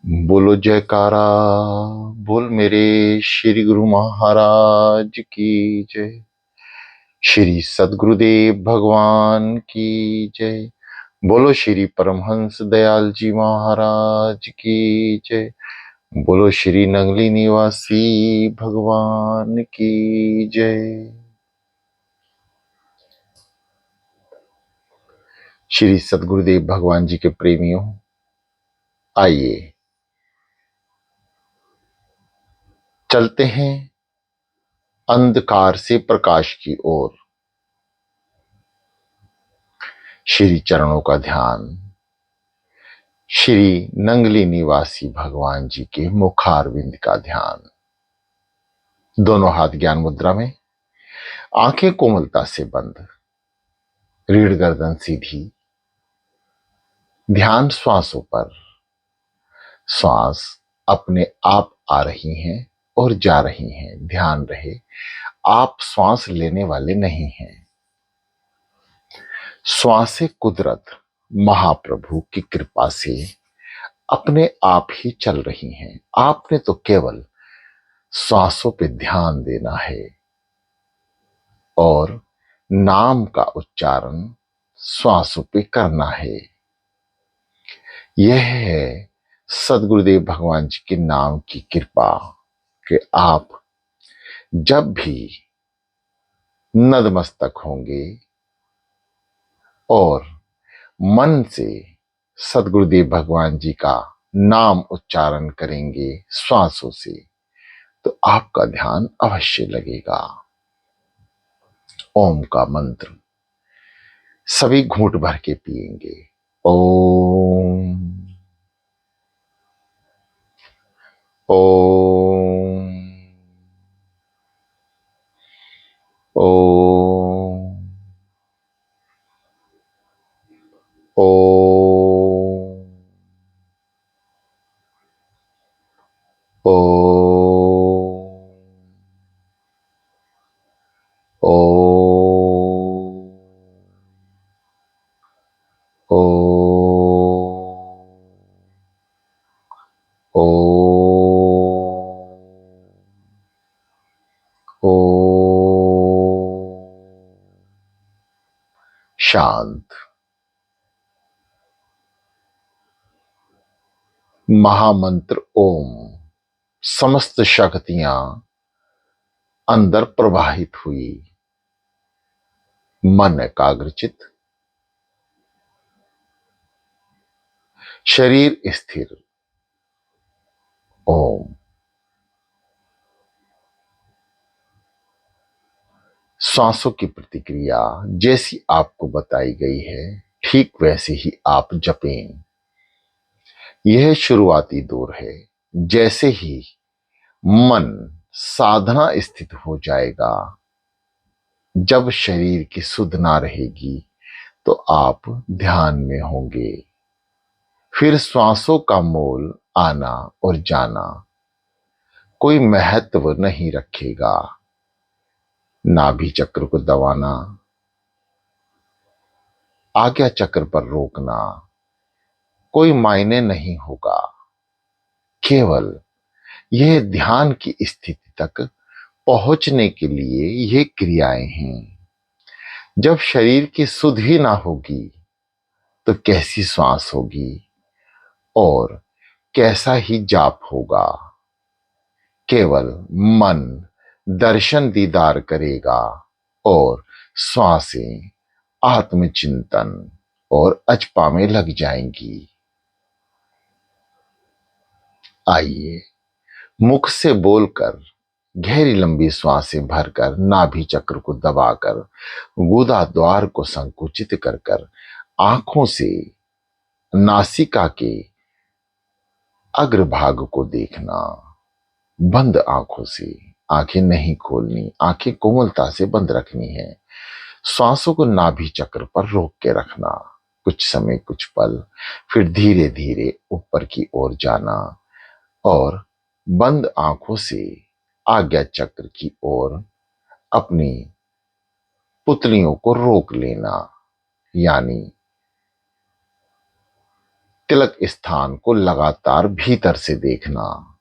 बोलो जयकारा। बोल मेरे श्री गुरु महाराज की जय। श्री सद्गुरुदेव भगवान की जय। बोलो श्री परमहंस दयाल जी महाराज की जय। बोलो श्री नंगली निवासी भगवान की जय। श्री सद्गुरुदेव भगवान जी के प्रेमियों, आइए चलते हैं अंधकार से प्रकाश की ओर। श्री चरणों का ध्यान श्री नंगली निवासी भगवान जी के मुखारविंद का ध्यान। दोनों हाथ ज्ञान मुद्रा में, आंखें कोमलता से बंद, रीढ़ गर्दन सीधी, ध्यान श्वासों पर। श्वास अपने आप आ रही हैं और जा रही हैं। ध्यान रहे, आप श्वास लेने वाले नहीं हैं। श्वासें कुदरत महाप्रभु की कृपा से अपने आप ही चल रही हैं। आपने तो केवल श्वासों पे ध्यान देना है और नाम का उच्चारण श्वासों पे करना है। यह है सद्गुरुदेव भगवान जी के नाम की कृपा कि आप जब भी नतमस्तक होंगे और मन से सद्गुरुदेव भगवान जी का नाम उच्चारण करेंगे श्वासों से, तो आपका ध्यान अवश्य लगेगा। ओम का मंत्र सभी घूंट भर के पिएंगे। ओम ओम ओम ओम ओम शांत। महामंत्र ओम समस्त शक्तियां अंदर प्रवाहित हुई। मन एकाग्रचित, शरीर स्थिर। ओम। सांसों की प्रतिक्रिया जैसी आपको बताई गई है, ठीक वैसे ही आप जपें। यह शुरुआती दौर है। जैसे ही मन साधना स्थित हो जाएगा, जब शरीर की सुध ना रहेगी, तो आप ध्यान में होंगे। फिर श्वासों का मोल आना और जाना कोई महत्व नहीं रखेगा। नाभि चक्र को दबाना, आज्ञा चक्र पर रोकना कोई मायने नहीं होगा। केवल यह ध्यान की स्थिति तक पहुंचने के लिए ये क्रियाएं हैं। जब शरीर की सुध ही ना होगी, तो कैसी श्वास होगी और कैसा ही जाप होगा। केवल मन दर्शन दीदार करेगा और श्वासें आत्मचिंतन और अचपा में लग जाएंगी। आइए मुख से बोलकर गहरी लंबी श्वासें भरकर नाभि चक्र को दबाकर गुदा द्वार को संकुचित कर कर आंखों से नासिका के अग्रभाग को देखना। बंद आंखों से, आंखें नहीं खोलनी, आंखें कोमलता से बंद रखनी है। श्वासों को नाभि चक्र पर रोक के रखना कुछ समय, कुछ पल, फिर धीरे धीरे ऊपर की ओर जाना और बंद आंखों से आज्ञा चक्र की ओर अपनी पुतलियों को रोक लेना। यानी तिलक स्थान को लगातार भीतर से देखना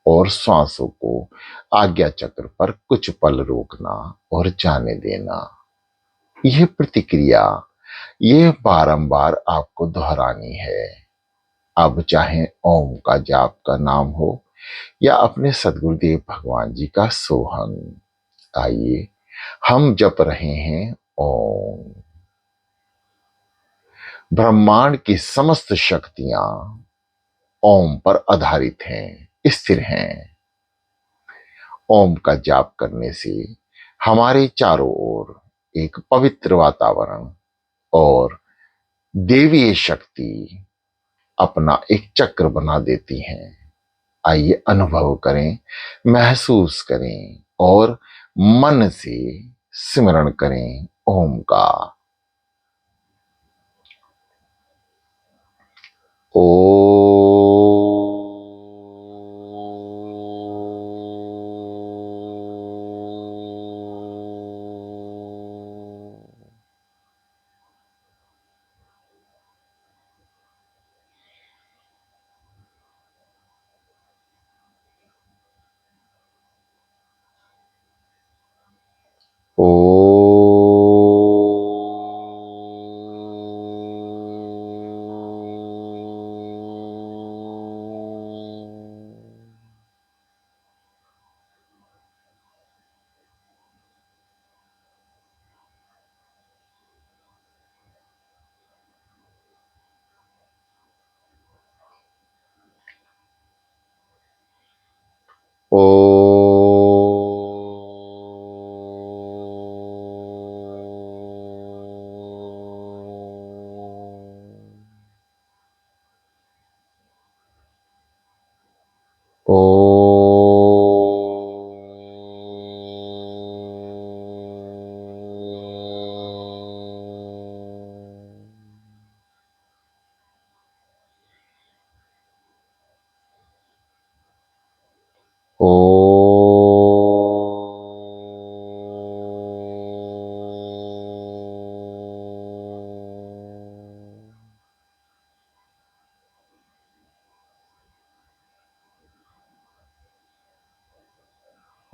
और श्वासों को आज्ञा चक्र पर कुछ पल रोकना और जाने देना। यह प्रतिक्रिया यह बारंबार आपको दोहरानी है। अब चाहे ओम का जाप का नाम हो या अपने सदगुरुदेव भगवान जी का सोहन। आइए हम जप रहे हैं ओम। ब्रह्मांड की समस्त शक्तियां ओम पर आधारित हैं, स्थिर हैं। ओम का जाप करने से हमारे चारों ओर एक पवित्र वातावरण और देवीय शक्ति अपना एक चक्र बना देती हैं। आइए अनुभव करें, महसूस करें और मन से सिमरण करें ओम का। ओ ओ ओ ओ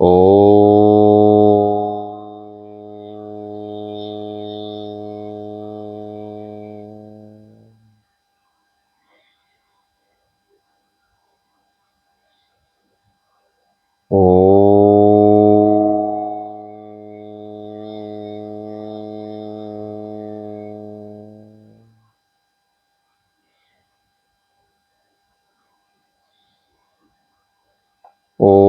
ओ ओ ओ ओ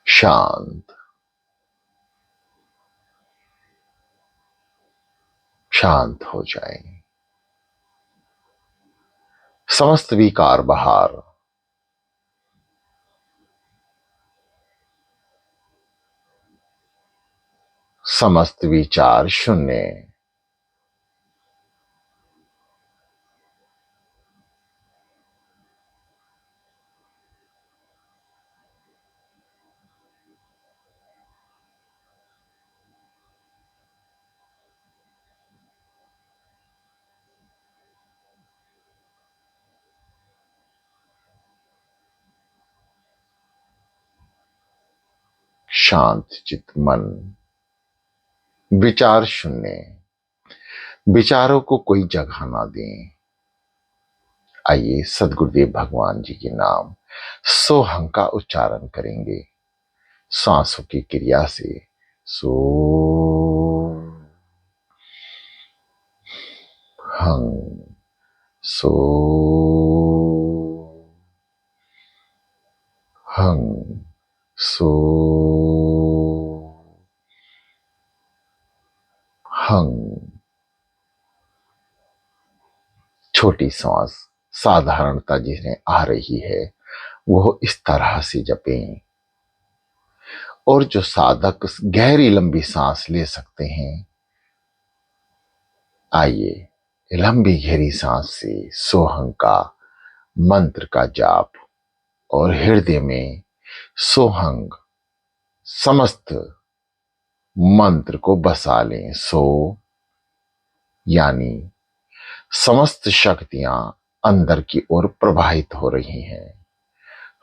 शांत शांत हो जाएं। समस्त विकार बाहर, समस्त विचार शून्य। शांत चित मन, विचार शून्य। विचारों को कोई जगह ना दें। आइए सदगुरुदेव भगवान जी के नाम सोहं का उच्चारण करेंगे सांसों की क्रिया से। सो हं, सो हं, सो हं। छोटी सांस साधारणता जिन्हें आ रही है वो इस तरह से जपें। और जो साधक गहरी लंबी सांस ले सकते हैं, आइए लंबी गहरी सांस से सोहं का मंत्र का जाप और हृदय में सोहंग समस्त मंत्र को बसा लें। सो यानी समस्त शक्तियां अंदर की ओर प्रवाहित हो रही हैं।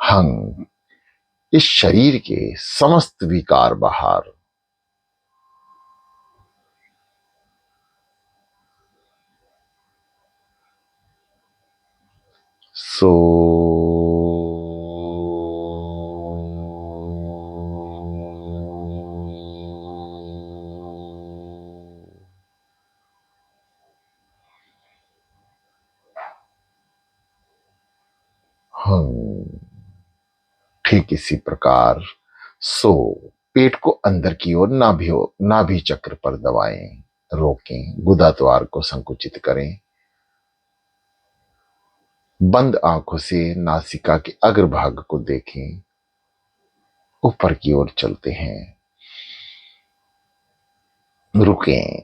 हंग इस शरीर के समस्त विकार बाहर। सो हंग ठीक इसी प्रकार सो पेट को अंदर की ओर नाभि चक्र पर दबाएं, रोकें, गुदा द्वार को संकुचित करें। बंद आंखों से नासिका के अग्रभाग को देखें, ऊपर की ओर चलते हैं। रुकें,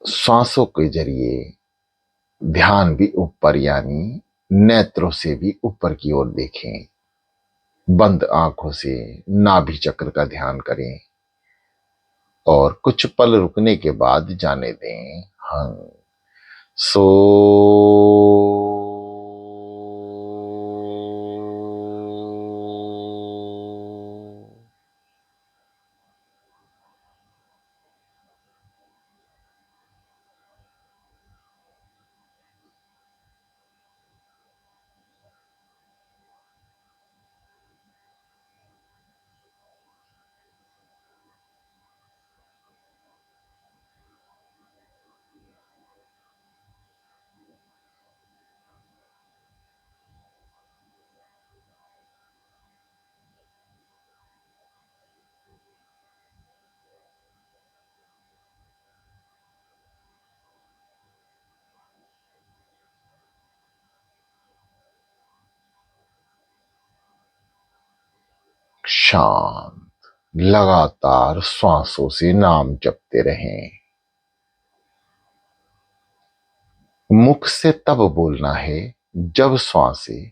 सांसों के जरिए ध्यान भी ऊपर यानी नेत्रों से भी ऊपर की ओर देखें। बंद आंखों से नाभि चक्र का ध्यान करें और कुछ पल रुकने के बाद जाने दें। हंग सो शांत लगातार श्वासों से नाम जपते रहें। मुख से तब बोलना है जब श्वासें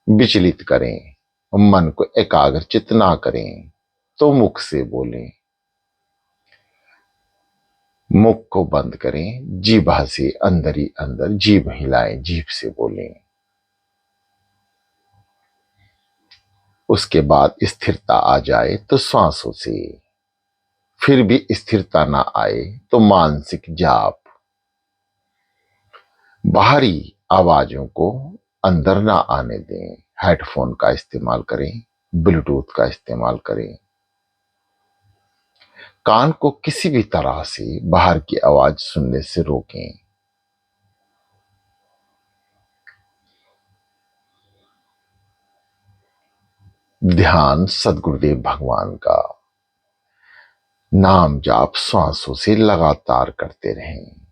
विचलित करें, मन को एकाग्रचित ना करें तो मुख से बोलें। मुख को बंद करें, जीभ से अंदर ही अंदर जीभ हिलाएं, जीभ से बोलें। उसके बाद स्थिरता आ जाए तो श्वासों से, फिर भी स्थिरता ना आए तो मानसिक जाप। बाहरी आवाजों को अंदर ना आने दें। हेडफोन का इस्तेमाल करें, ब्लूटूथ का इस्तेमाल करें। कान को किसी भी तरह से बाहर की आवाज सुनने से रोकें। ध्यान सद्गुरुदेव भगवान का नाम जाप श्वासों से लगातार करते रहें।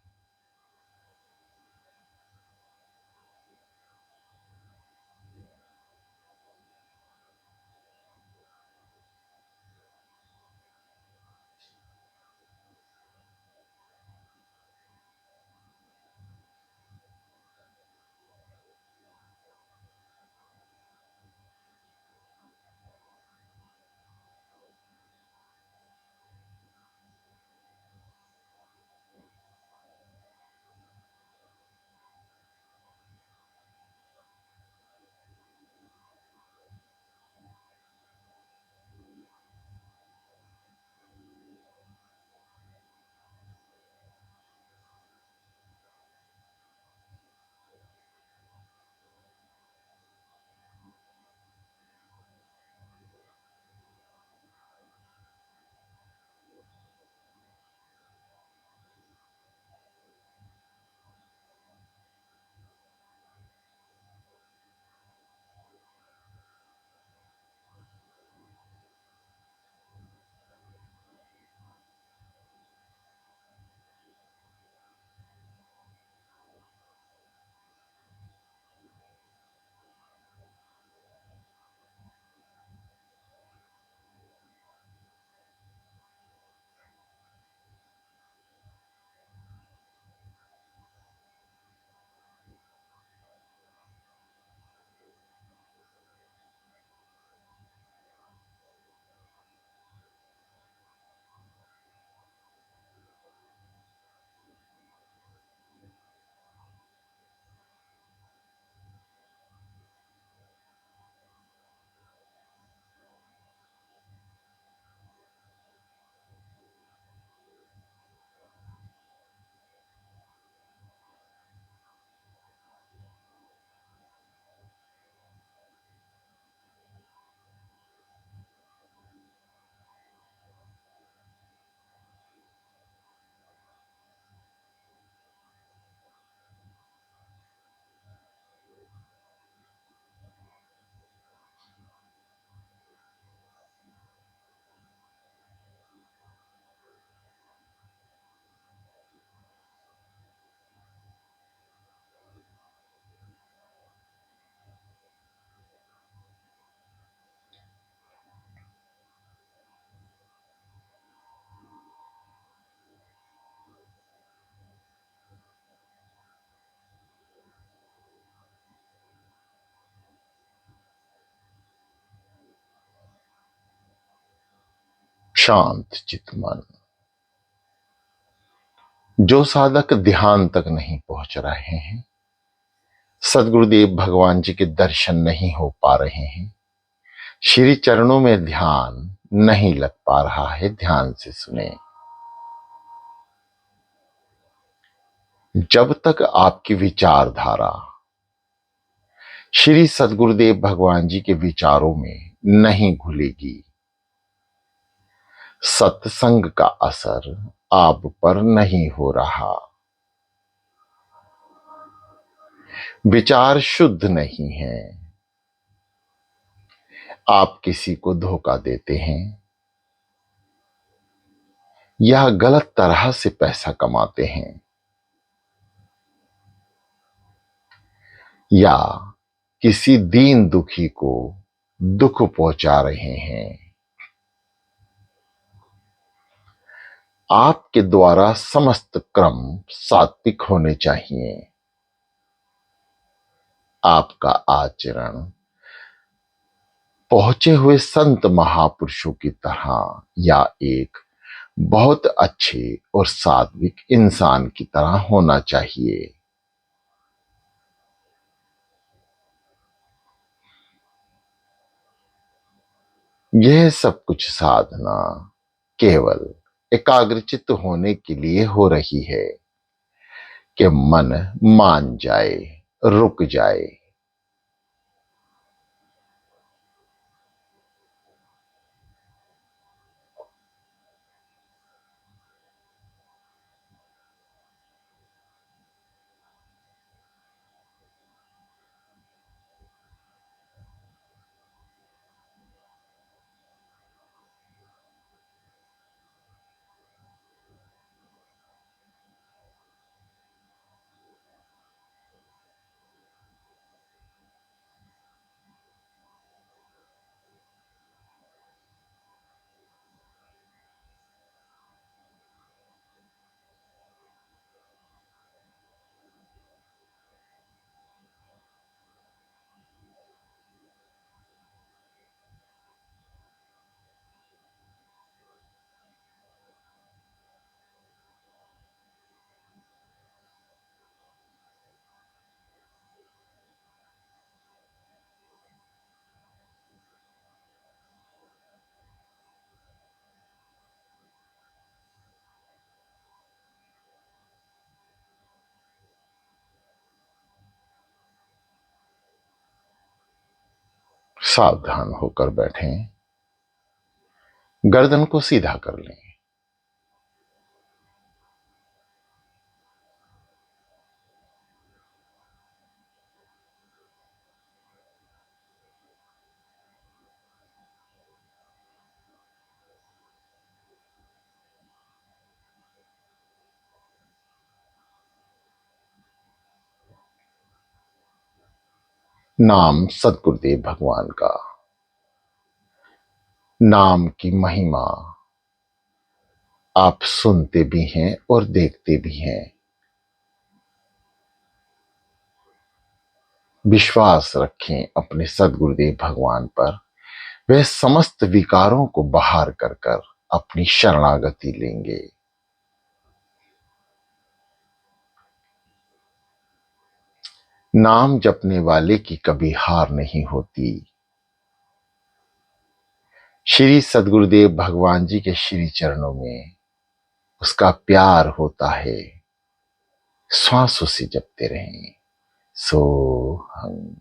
शांत चित मन। जो साधक ध्यान तक नहीं पहुंच रहे हैं, सदगुरुदेव भगवान जी के दर्शन नहीं हो पा रहे हैं, श्री चरणों में ध्यान नहीं लग पा रहा है, ध्यान से सुने। जब तक आपकी विचारधारा श्री सदगुरुदेव भगवान जी के विचारों में नहीं घुलेगी, सत्संग का असर आप पर नहीं हो रहा, विचार शुद्ध नहीं है, आप किसी को धोखा देते हैं या गलत तरह से पैसा कमाते हैं, या किसी दीन दुखी को दुख पहुंचा रहे हैं, आपके द्वारा समस्त क्रम सात्विक होने चाहिए। आपका आचरण पहुंचे हुए संत महापुरुषों की तरह या एक बहुत अच्छे और सात्विक इंसान की तरह होना चाहिए। यह सब कुछ साधना केवल एकाग्रचित्त होने के लिए हो रही है कि मन मान जाए, रुक जाए। सावधान होकर बैठें, गर्दन को सीधा कर लें। नाम सदगुरुदेव भगवान का, नाम की महिमा आप सुनते भी हैं और देखते भी हैं। विश्वास रखें अपने सदगुरुदेव भगवान पर, वे समस्त विकारों को बाहर कर कर अपनी शरणागति लेंगे। नाम जपने वाले की कभी हार नहीं होती। श्री सदगुरुदेव भगवान जी के श्री चरणों में उसका प्यार होता है। श्वासों से जपते रहें। सो हम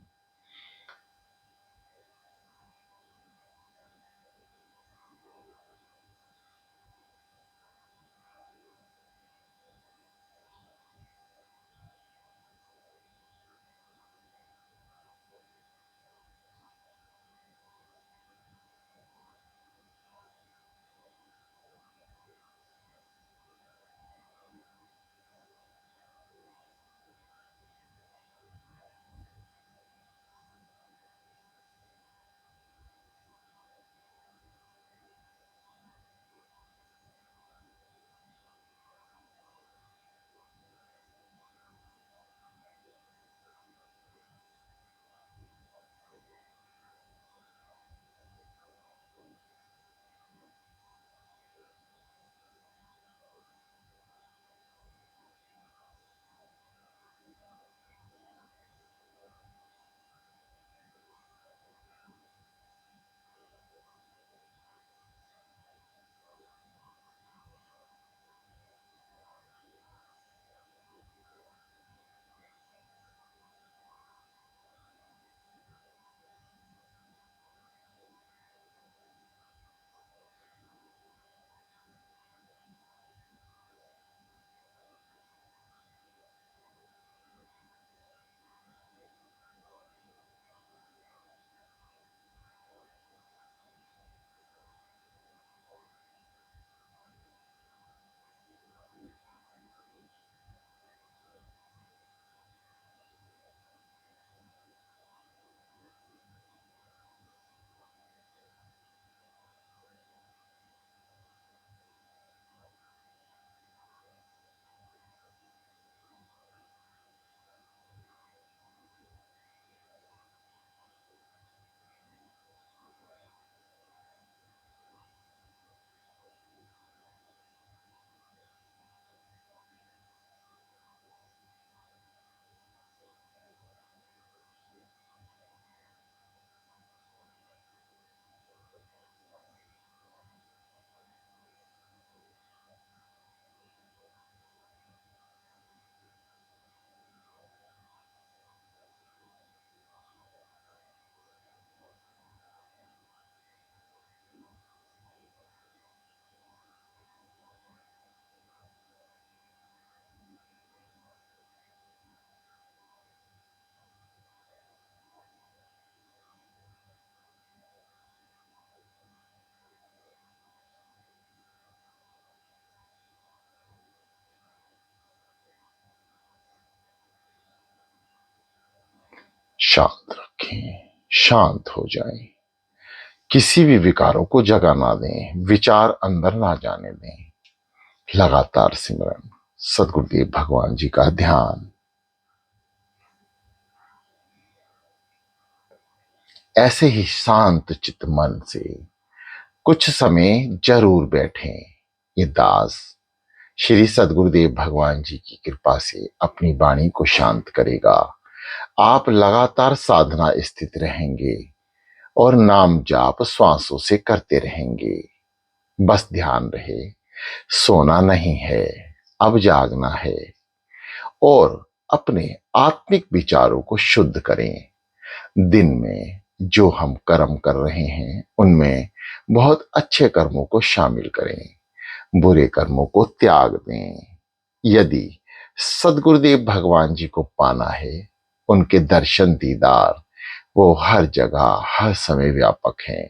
शांत रखें, शांत हो जाएं। किसी भी विकारों को जगह ना दें, विचार अंदर ना जाने दें। लगातार सिमरन, सदगुरुदेव भगवान जी का ध्यान। ऐसे ही शांत चित्त मन से कुछ समय जरूर बैठें। ये दास श्री सदगुरुदेव भगवान जी की कृपा से अपनी वाणी को शांत करेगा। आप लगातार साधना स्थित रहेंगे और नाम जाप श्वासों से करते रहेंगे। बस ध्यान रहे, सोना नहीं है, अब जागना है। और अपने आत्मिक विचारों को शुद्ध करें। दिन में जो हम कर्म कर रहे हैं उनमें बहुत अच्छे कर्मों को शामिल करें, बुरे कर्मों को त्याग दें। यदि सदगुरुदेव भगवान जी को पाना है, उनके दर्शन दीदार वो हर जगह हर समय व्यापक हैं।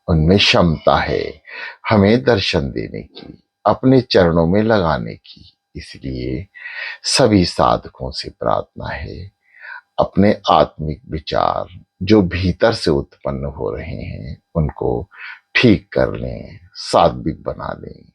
उनमें क्षमता है हमें दर्शन देने की, अपने चरणों में लगाने की। इसलिए सभी साधकों से प्रार्थना है, अपने आत्मिक विचार जो भीतर से उत्पन्न हो रहे हैं उनको ठीक कर लें, सात्विक बना लें।